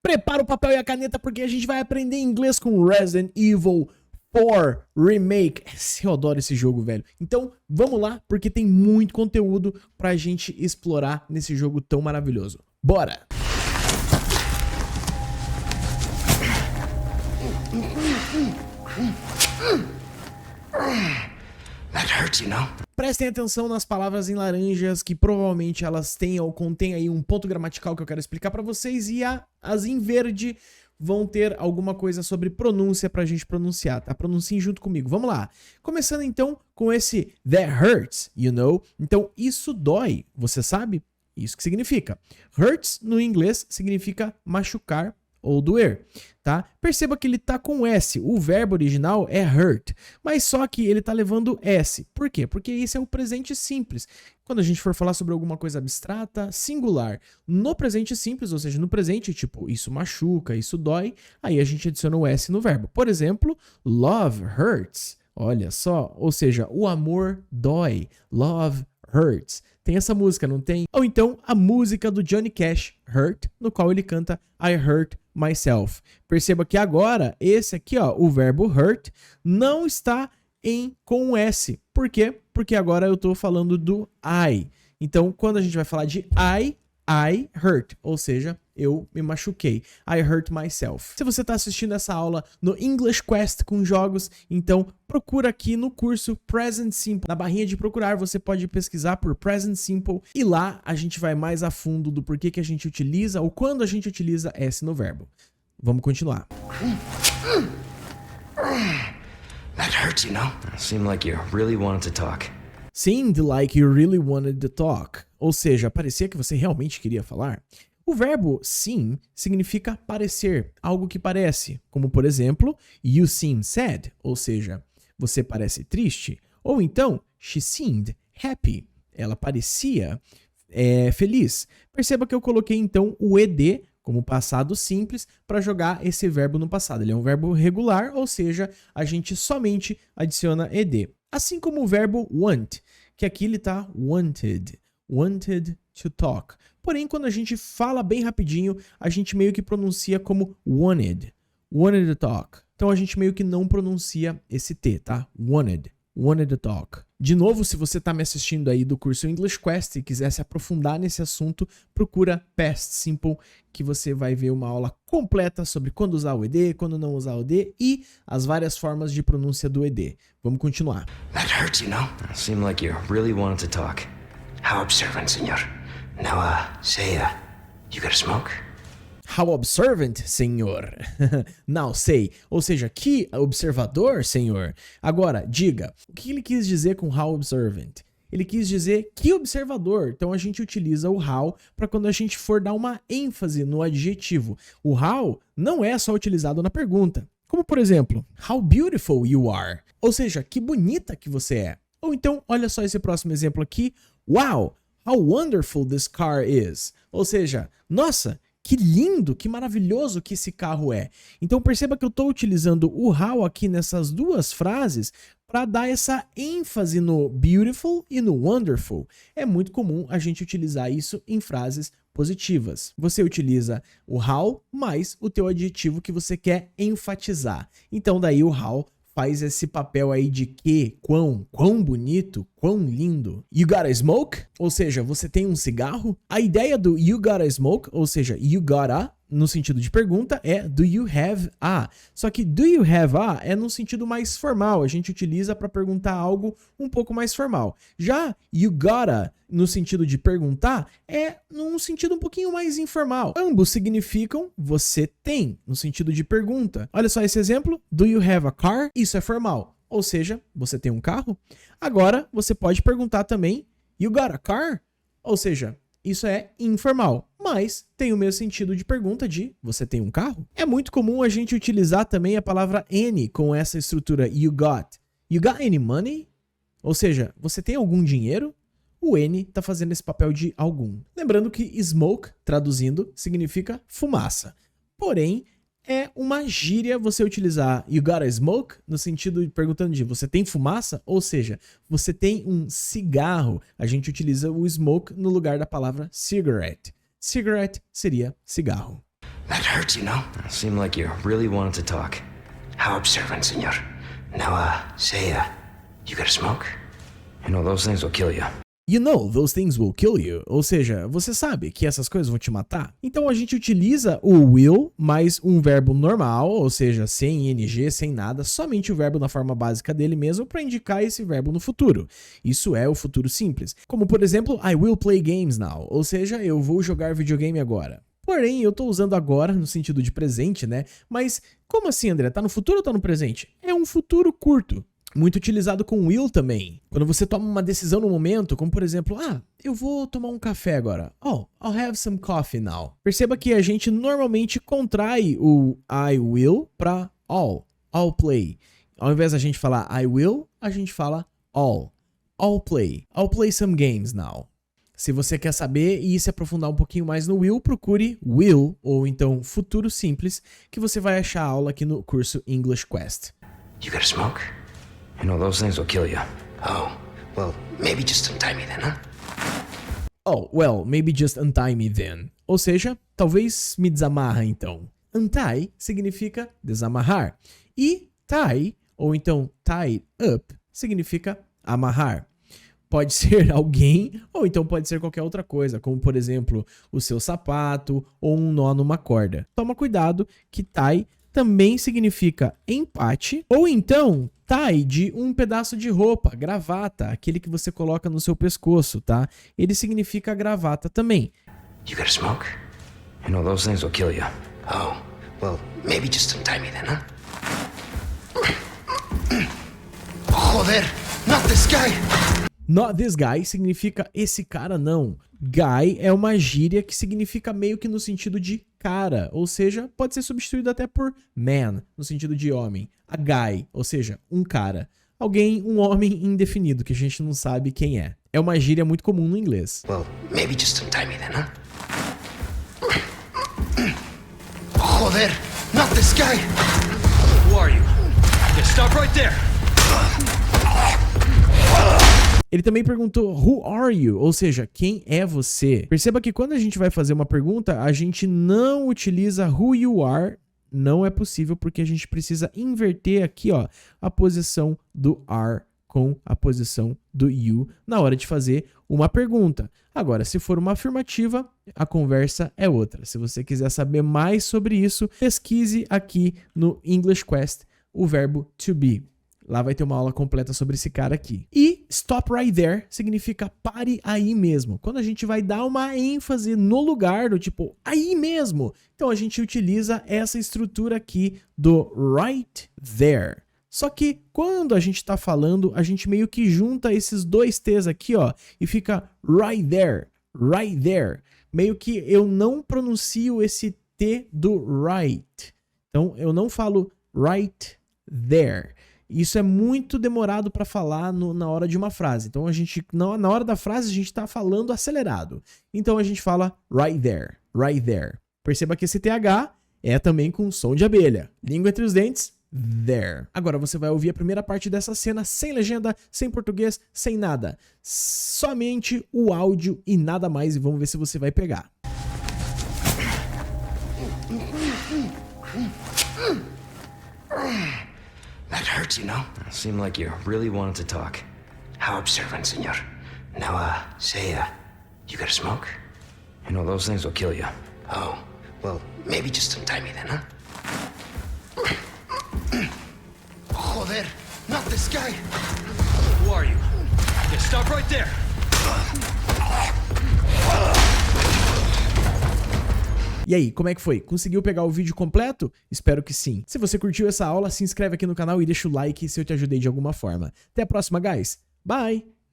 Prepara o papel e a caneta porque a gente vai aprender inglês com Resident Evil 4 Remake. Eu adoro esse jogo, velho. Então, vamos lá, porque tem muito conteúdo pra gente explorar nesse jogo tão maravilhoso. Bora! That hurts, you know? Prestem atenção nas palavras em laranjas, que provavelmente elas têm ou contêm aí um ponto gramatical que eu quero explicar pra vocês, e as em verde vão ter alguma coisa sobre pronúncia pra gente pronunciar, tá? Pronunciem junto comigo. Vamos lá. Começando então com esse that hurts, you know? Então, isso dói, você sabe? Isso que significa. Hurts, no inglês, significa machucar ou doer, tá? Perceba que ele tá com S, o verbo original é hurt, mas só que ele tá levando S. Por quê? Porque esse é o presente simples. Quando a gente for falar sobre alguma coisa abstrata, singular, no presente simples, ou seja, no presente, tipo, isso machuca, isso dói, aí a gente adiciona o S no verbo. Por exemplo, love hurts. Olha só, ou seja, o amor dói. Love hurts. Tem essa música, não tem? Ou então a música do Johnny Cash, Hurt, no qual ele canta I Hurt Myself. Perceba que agora, esse aqui, ó, o verbo hurt, não está com S. Por quê? Porque agora eu tô falando do I. Então, quando a gente vai falar de I hurt, ou seja, eu me machuquei. I hurt myself. Se você está assistindo essa aula no English Quest com jogos, então procura aqui no curso Present Simple. Na barrinha de procurar, você pode pesquisar por Present Simple e lá a gente vai mais a fundo do porquê que a gente utiliza ou quando a gente utiliza S no verbo. Vamos continuar. That hurts, you know? Seemed like you really wanted to talk. Seemed like you really wanted to talk. Ou seja, parecia que você realmente queria falar. O verbo seem significa parecer, algo que parece, como por exemplo, you seem sad, ou seja, você parece triste, ou então, she seemed happy, ela parecia feliz. Perceba que eu coloquei então o ed como passado simples para jogar esse verbo no passado. Ele é um verbo regular, ou seja, a gente somente adiciona ed. Assim como o verbo want, que aqui ele tá wanted to talk. Porém, quando a gente fala bem rapidinho, a gente meio que pronuncia como wanted to talk. Então a gente meio que não pronuncia esse T, tá? Wanted to talk. De novo, se você tá me assistindo aí do curso English Quest e quiser se aprofundar nesse assunto, procura Past Simple, que você vai ver uma aula completa sobre quando usar o ed, quando não usar o ed e as várias formas de pronúncia do ed. Vamos continuar. That hurts, you know? Seemed like you really wanted to talk. How observant, senor. Now, say, you got a smoke? How observant, senhor. Now say, ou seja, que observador, senhor. Agora, diga, o que ele quis dizer com how observant? Ele quis dizer que observador. Então a gente utiliza o how para quando a gente for dar uma ênfase no adjetivo. O how não é só utilizado na pergunta. Como por exemplo, how beautiful you are. Ou seja, que bonita que você é. Ou então, olha só esse próximo exemplo aqui. Wow, how wonderful this car is. Ou seja, nossa, que lindo, que maravilhoso que esse carro é. Então perceba que eu estou utilizando o how aqui nessas duas frases para dar essa ênfase no beautiful e no wonderful. É muito comum a gente utilizar isso em frases positivas. Você utiliza o how mais o teu adjetivo que você quer enfatizar. Então daí o how faz esse papel aí de que, quão bonito, quão lindo. You got a smoke? Ou seja, você tem um cigarro? A ideia do you got a smoke, ou seja, you got a, no sentido de pergunta, é do you have a. Só que do you have a é no sentido mais formal. A gente utiliza para perguntar algo um pouco mais formal. Já you gotta, no sentido de perguntar, é num sentido um pouquinho mais informal. Ambos significam você tem, no sentido de pergunta. Olha só esse exemplo. Do you have a car? Isso é formal. Ou seja, você tem um carro? Agora, você pode perguntar também, you got a car? Ou seja, isso é informal, mas tem o mesmo sentido de pergunta de você tem um carro? É muito comum a gente utilizar também a palavra any com essa estrutura you got. You got any money? Ou seja, você tem algum dinheiro? O any está fazendo esse papel de algum. Lembrando que smoke, traduzindo, significa fumaça. Porém, é uma gíria você utilizar you got a smoke no sentido de perguntando de você tem fumaça? Ou seja, você tem um cigarro. A gente utiliza o smoke no lugar da palavra cigarette. Cigarette seria cigarro. That hurts, you know? Seemed like you really wanted to talk. How observant, senor. Now, say, you got a smoke? You know, those things will kill you. You know, those things will kill you. Ou seja, você sabe que essas coisas vão te matar. Então a gente utiliza o will mais um verbo normal, ou seja, sem ing, sem nada, somente o verbo na forma básica dele mesmo para indicar esse verbo no futuro. Isso é o futuro simples. Como por exemplo, I will play games now, ou seja, eu vou jogar videogame agora. Porém, eu tô usando agora no sentido de presente, né? Mas como assim, André? Tá no futuro ou tá no presente? É um futuro curto. Muito utilizado com will também. Quando você toma uma decisão no momento, como por exemplo, eu vou tomar um café agora. Oh, I'll have some coffee now. Perceba que a gente normalmente contrai o I will para I'll play. Ao invés da gente falar I will, a gente fala I'll play some games now. Se você quer saber e se aprofundar um pouquinho mais no will, procure will, ou então futuro simples, que você vai achar a aula aqui no curso English Quest. You got a smoke? You know, those things will kill you. Oh, well, maybe just untie me then, huh? Oh, well, maybe just untie me then. Ou seja, talvez me desamarra então. Untie significa desamarrar. E tie, ou então tie up, significa amarrar. Pode ser alguém, ou então pode ser qualquer outra coisa, como por exemplo, o seu sapato ou um nó numa corda. Toma cuidado que tie também significa empate, ou então tie de um pedaço de roupa, gravata, aquele que você coloca no seu pescoço, tá? Ele significa gravata também. You got a smoke? You know, those things will kill you. Oh, well, maybe just untie me then, huh? Joder, not this guy! Not this guy significa esse cara não. Guy é uma gíria que significa meio que no sentido de cara, ou seja, pode ser substituído até por man, no sentido de homem. A guy, ou seja, um cara. Alguém, um homem indefinido, que a gente não sabe quem é. É uma gíria muito comum no inglês. Well, maybe just untie me then, huh? Joder, not this guy! Who are you? Yeah, stop right there! Ele também perguntou, who are you? Ou seja, quem é você? Perceba que quando a gente vai fazer uma pergunta, a gente não utiliza who you are. Não é possível porque a gente precisa inverter aqui, ó, a posição do are com a posição do you na hora de fazer uma pergunta. Agora, se for uma afirmativa, a conversa é outra. Se você quiser saber mais sobre isso, pesquise aqui no English Quest o verbo to be. Lá vai ter uma aula completa sobre esse cara aqui. E stop right there significa pare aí mesmo. Quando a gente vai dar uma ênfase no lugar do tipo aí mesmo, então a gente utiliza essa estrutura aqui do right there. Só que quando a gente está falando, a gente meio que junta esses dois T's aqui, ó, e fica right there, right there. Meio que eu não pronuncio esse T do right. Então eu não falo right there. Isso é muito demorado para falar na hora de uma frase. Então, na hora da frase, a gente está falando acelerado. Então, a gente fala right there, right there. Perceba que esse TH é também com som de abelha. Língua entre os dentes, there. Agora, você vai ouvir a primeira parte dessa cena sem legenda, sem português, sem nada. Somente o áudio e nada mais. E vamos ver se você vai pegar. That hurts, you know? Seemed like you really wanted to talk. How observant, senor. Now, say, you got a smoke? You know, those things will kill you. Oh, well, maybe just untie me then, huh? Joder, not this guy! Who are you? Yeah, stop right there! E aí, como é que foi? Conseguiu pegar o vídeo completo? Espero que sim. Se você curtiu essa aula, se inscreve aqui no canal e deixa o like se eu te ajudei de alguma forma. Até a próxima, guys. Bye!